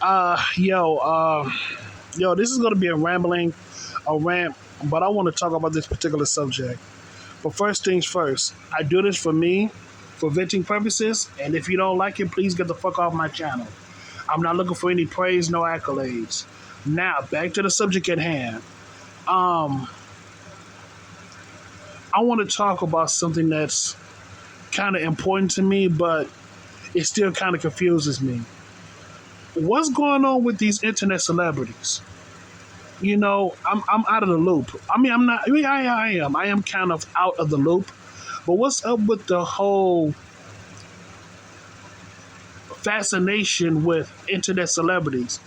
Uh, yo, yo, this is gonna be a rant, but I want to talk about this particular subject. But first things first, I do this for me, for venting purposes, and if you don't like it, please get the fuck off my channel. I'm not looking for any praise, no accolades. Now, back to the subject at hand. Um, I want to talk about something that's kind of important to me, but it still kind of confuses me. What's going on with these internet celebrities? I'm out of the loop. I mean, I'm not. I mean, I am. I am kind of out of the loop. But what's up with the whole fascination with internet celebrities?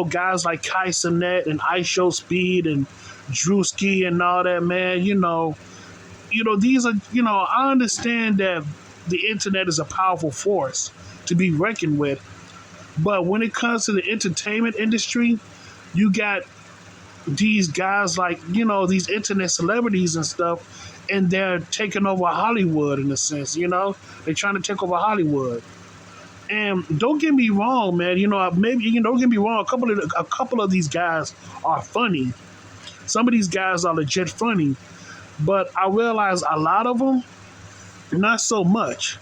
Guys like Kai Cenat and Ice Show Speed and Drewski and all that, man. These are. I understand that the internet is a powerful force to be reckoned with, but when it comes to the entertainment industry, you got these guys like these internet celebrities and stuff, and they're taking over Hollywood in a sense. They're trying to take over Hollywood. And don't get me wrong, man. Maybe don't get me wrong. A couple of these guys are funny. Some of these guys are legit funny, but I realize a lot of them not so much.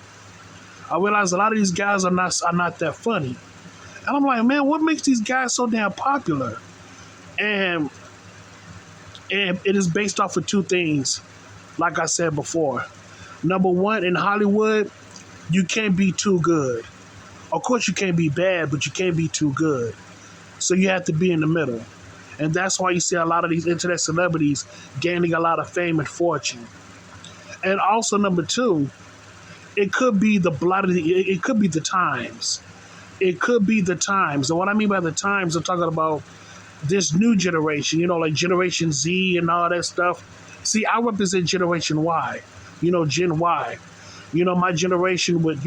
I realize a lot of these guys are not that funny, and I'm like, man, what makes these guys so damn popular? And it is based off of two things, like I said before. Number one, in Hollywood, you can't be too good. Of course, you can't be bad, but you can't be too good. So you have to be in the middle. And that's why you see a lot of these internet celebrities gaining a lot of fame and fortune. And also, number two, it could be it could be the times. It could be the times. And what I mean by the times, I'm talking about this new generation, like Generation Z and all that stuff. See, I represent Generation Y, Gen Y. My generation with,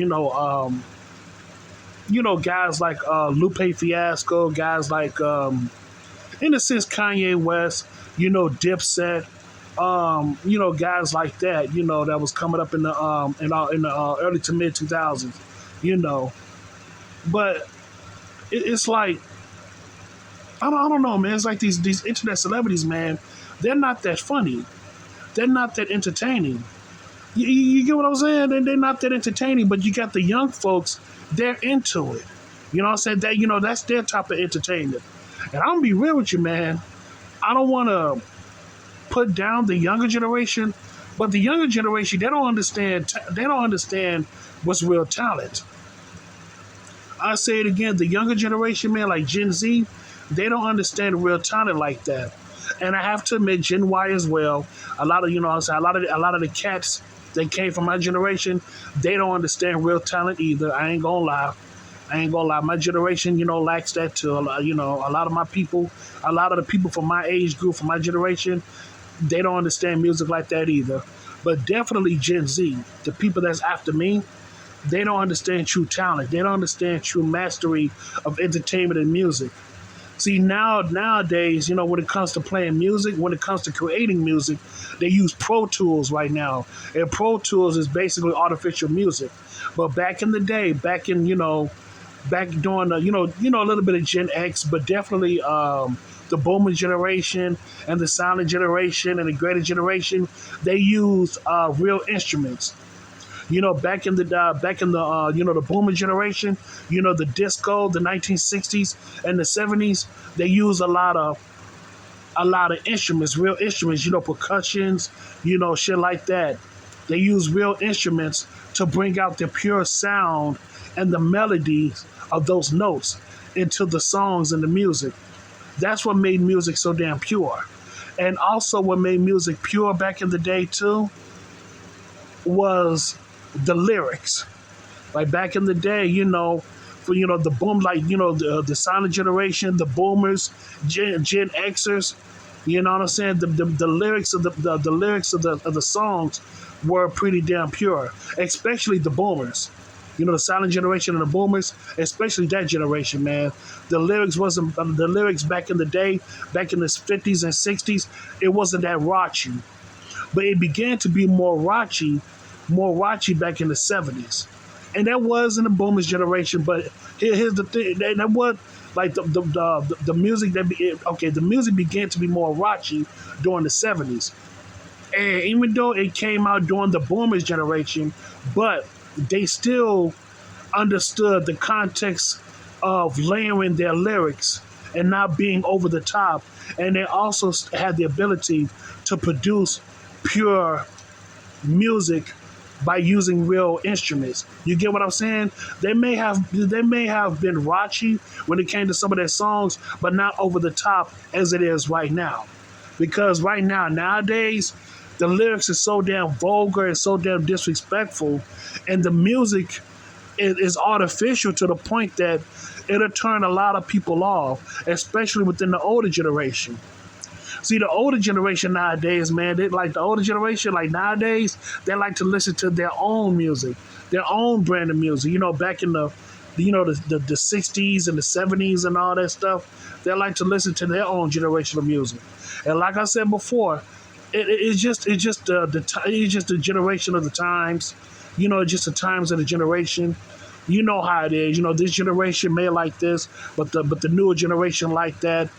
guys like Lupe Fiasco, guys like, in a sense, Kanye West, Dipset, guys like that, that was coming up in the early to mid 2000s, But it's like, I don't know, man. It's like these internet celebrities, man. They're not that funny. They're not that entertaining. You get what I'm saying? They're not that entertaining. But you got the young folks. They're into it. You know what I'm saying? That's their type of entertainment. And I'm gonna be real with you, man. I don't want to put down the younger generation, but the younger generation, they don't understand. They don't understand what's real talent. I say it again. The younger generation, man, like Gen Z, they don't understand real talent like that. And I have to admit, Gen Y as well. A lot of a lot of the cats that came from my generation, they don't understand real talent either. I ain't gonna lie. My generation, lacks that too. A lot of my people, a lot of the people from my age group, from my generation, they don't understand music like that either. But definitely Gen Z, the people that's after me, they don't understand true talent. They don't understand true mastery of entertainment and music. See, nowadays, when it comes to playing music, when it comes to creating music, they use Pro Tools right now. And Pro Tools is basically artificial music. But back in the day, back during the, a little bit of Gen X, but definitely the Boomer generation and the Silent generation and the Greater generation, they used real instruments. The Boomer generation, the disco, the 1960s and the 70s, they use a lot of instruments, real instruments, percussions, shit like that. They use real instruments to bring out the pure sound and the melodies of those notes into the songs and the music. That's what made music so damn pure. And also what made music pure back in the day too was the lyrics. Like back in the day, for the boom, like the silent generation, the boomers, Gen Xers, you know what I'm saying? The lyrics of the lyrics of the songs were pretty damn pure, especially the boomers. The silent generation and the boomers, especially that generation, man. The lyrics back in the day, back in the 50s and 60s, it wasn't that raunchy. But it began to be more raunchy back in the 70s. and that was in the boomers generation. But here's the thing: that was like the music the music began to be more raunchy during the '70s, and even though it came out during the boomers generation, but they still understood the context of layering their lyrics and not being over the top, and they also had the ability to produce pure music by using real instruments. You get what I'm saying? They may have been raunchy when it came to some of their songs, but not over the top as it is right now. Because right now, nowadays, the lyrics is so damn vulgar and so damn disrespectful, and the music is artificial to the point that it'll turn a lot of people off, especially within the older generation. See, the older generation nowadays, man, they like the older generation, like nowadays, they like to listen to their own music, their own brand of music. Back in the 60s and the 70s and all that stuff, they like to listen to their own generation of music. And like I said before, it's just the generation of the times. Just the times of the generation. You know how it is. This generation may like this, but the newer generation like that.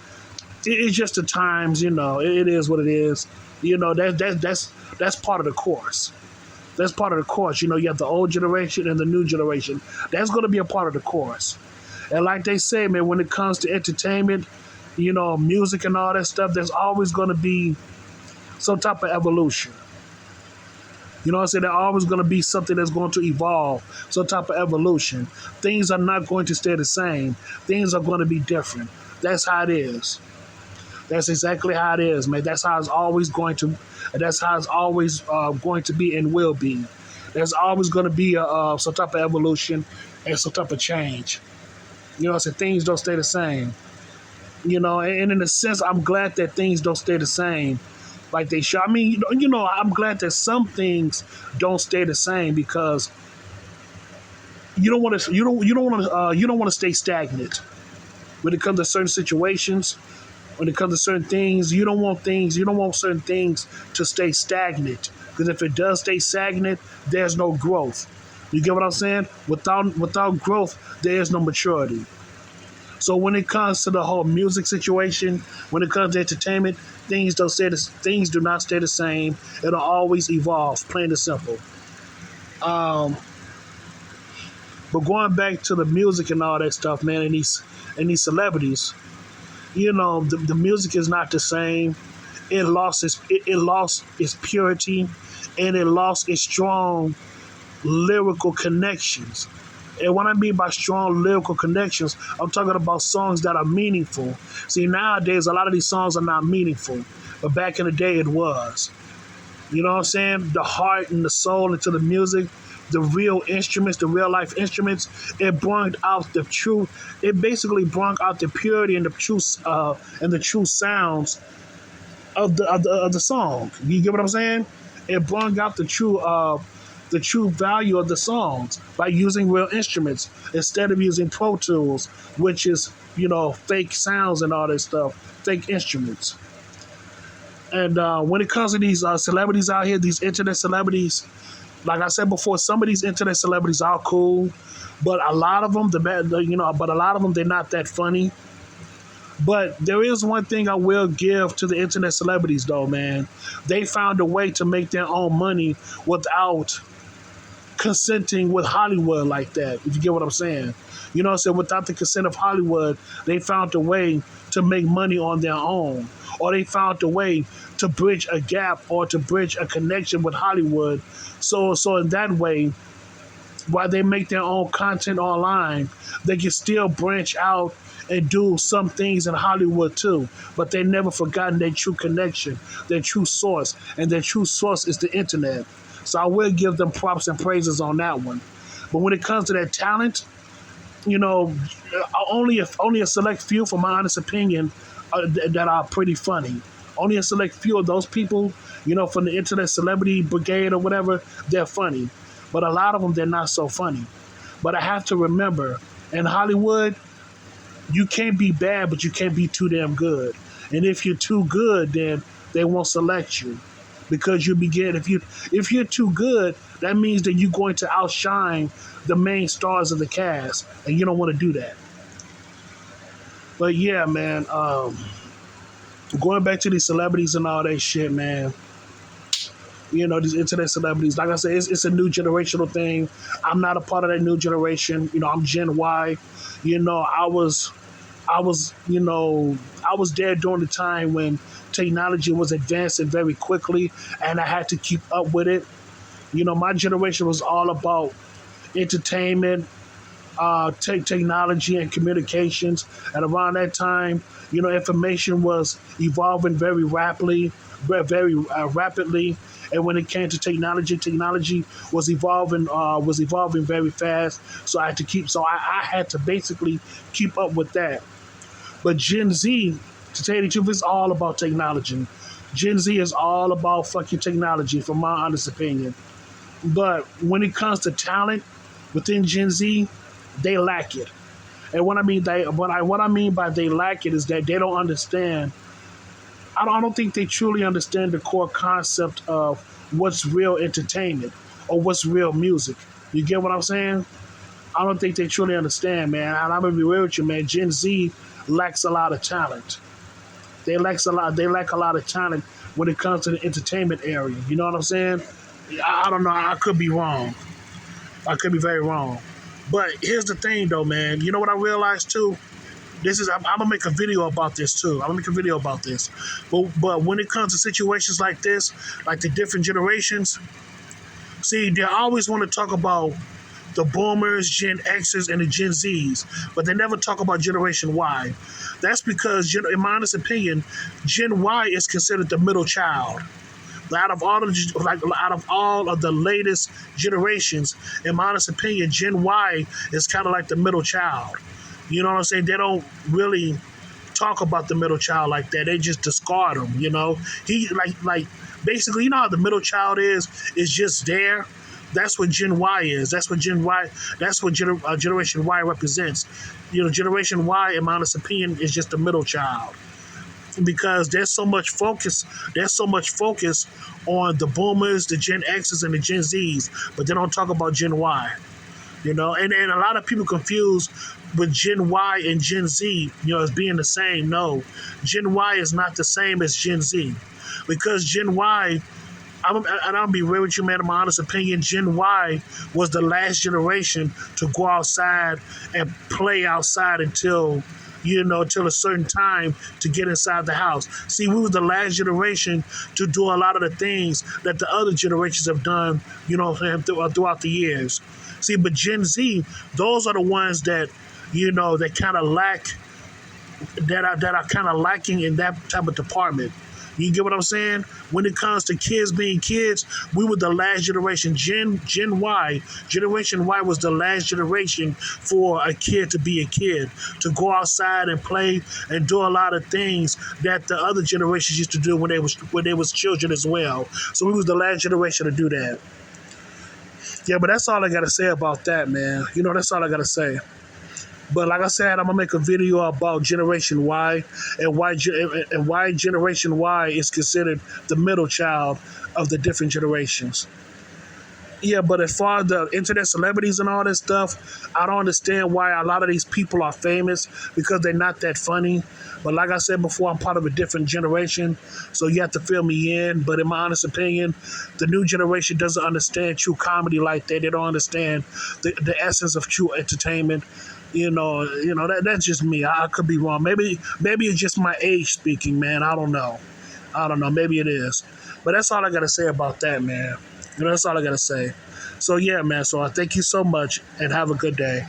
It's just the times. It is what it is. That's part of the course. That's part of the course. You have the old generation and the new generation. That's going to be a part of the course. And like they say, man, when it comes to entertainment, music and all that stuff, there's always going to be some type of evolution. You know what I'm saying? There's always going to be something that's going to evolve, some type of evolution. Things are not going to stay the same. Things are going to be different. That's how it is. That's exactly how it is, man. That's how it's always going to. That's how it's always going to be and will be. There's always going to be some type of evolution and some type of change. What I'm saying? Things don't stay the same. And in a sense, I'm glad that things don't stay the same like they should. I mean, I'm glad that some things don't stay the same because you don't want to stay stagnant when it comes to certain situations. When it comes to certain things, you don't want certain things to stay stagnant. Because if it does stay stagnant, there's no growth. You get what I'm saying? Without growth, there is no maturity. So when it comes to the whole music situation, when it comes to entertainment, things do not stay the same. It'll always evolve, plain and simple. But going back to the music and all that stuff, man, and these celebrities, the music is not the same. It lost its purity, and it lost its strong lyrical connections. And what I mean by strong lyrical connections, I'm talking about songs that are meaningful. See, nowadays, a lot of these songs are not meaningful, but back in the day, it was. You know what I'm saying? The heart and the soul into the music, the real instruments, the real life instruments, it brought out the truth. It basically brought out the purity and the true sounds of the song. You get what I'm saying? It brought out the true value of the songs by using real instruments instead of using Pro Tools, which is, fake sounds and all that stuff, fake instruments. And when it comes to these celebrities out here, these internet celebrities, like I said before, some of these internet celebrities are cool, but a lot of them, they're not that funny. But there is one thing I will give to the internet celebrities, though, man. They found a way to make their own money without consenting with Hollywood like that, if you get what I'm saying. You know what I'm saying? Without the consent of Hollywood, they found a way to make money on their own. Or they found a way to bridge a gap or to bridge a connection with Hollywood. So in that way, while they make their own content online, they can still branch out and do some things in Hollywood too. But they never forgotten their true connection, their true source. And their true source is the internet. So I will give them props and praises on that one. But when it comes to their talent, only a select few, from my honest opinion, that are pretty funny. Only a select few of those people, from the internet celebrity brigade or whatever, they're funny. But a lot of them, they're not so funny. But I have to remember, in Hollywood, you can't be bad, but you can't be too damn good. And if you're too good, then they won't select you. because you begin if you're too good, that means that you're going to outshine the main stars of the cast, and you don't want to do that. But yeah, man, going back to these celebrities and all that shit, man. These internet celebrities. Like I said, it's a new generational thing. I'm not a part of that new generation. I'm Gen Y. I was there during the time when technology was advancing very quickly, and I had to keep up with it. My generation was all about entertainment, technology, and communications. And around that time, information was evolving very rapidly, very rapidly. And when it came to technology was evolving very fast. So I had to basically keep up with that. But Gen Z, to tell you the truth, is all about technology. Gen Z is all about fucking technology, from my honest opinion. But when it comes to talent within Gen Z, they lack it. And what I mean by they lack it is that they don't understand. I don't think they truly understand the core concept of what's real entertainment or what's real music. You get what I'm saying? I don't think they truly understand, man. And I'm gonna be real with you, man. Gen Z lacks a lot of talent. They lack a lot of talent when it comes to the entertainment area. You know what I'm saying? I don't know. I could be wrong. I could be very wrong. But here's the thing, though, man. You know what I realized too? I'm gonna make a video about this too. I'm gonna make a video about this. But when it comes to situations like this, like the different generations, see, they always want to talk about the boomers, Gen X's, and the Gen Z's, but they never talk about Generation Y. That's because, in my honest opinion, Gen Y is considered the middle child. Out of all of the latest generations, in my honest opinion, Gen Y is kind of like the middle child. You know what I'm saying? They don't really talk about the middle child like that. They just discard him. He like basically, you know how the middle child is just there. That's what Gen Y is. That's what Gen Y. That's what Generation Y represents. Generation Y, in my honest opinion, is just the middle child, because there's so much focus. There's so much focus on the boomers, the Gen X's, and the Gen Z's, but they don't talk about Gen Y. And a lot of people confuse with Gen Y and Gen Z, as being the same. No, Gen Y is not the same as Gen Z, because Gen Y, and I'll be real with you, man, in my honest opinion, Gen Y was the last generation to go outside and play outside until a certain time to get inside the house. See, we were the last generation to do a lot of the things that the other generations have done, throughout the years. See, but Gen Z, those are the ones that, that kind of lack, that are kind of lacking in that type of department. You get what I'm saying? When it comes to kids being kids, we were the last generation. Generation Y was the last generation for a kid to be a kid, to go outside and play and do a lot of things that the other generations used to do when they was children as well. So we was the last generation to do that. Yeah, but that's all I gotta say about that, man. That's all I gotta say. But like I said, I'm gonna make a video about Generation Y and why Generation Y is considered the middle child of the different generations. Yeah, but as far as the internet celebrities and all this stuff, I don't understand why a lot of these people are famous, because they're not that funny. But like I said before, I'm part of a different generation, so you have to fill me in. But in my honest opinion, the new generation doesn't understand true comedy like that. They don't understand the essence of true entertainment. That's just me. I could be wrong. Maybe it's just my age speaking, man. I don't know. Maybe it is. But that's all I got to say about that, man. That's all I got to say. So, yeah, man. So I thank you so much, and have a good day.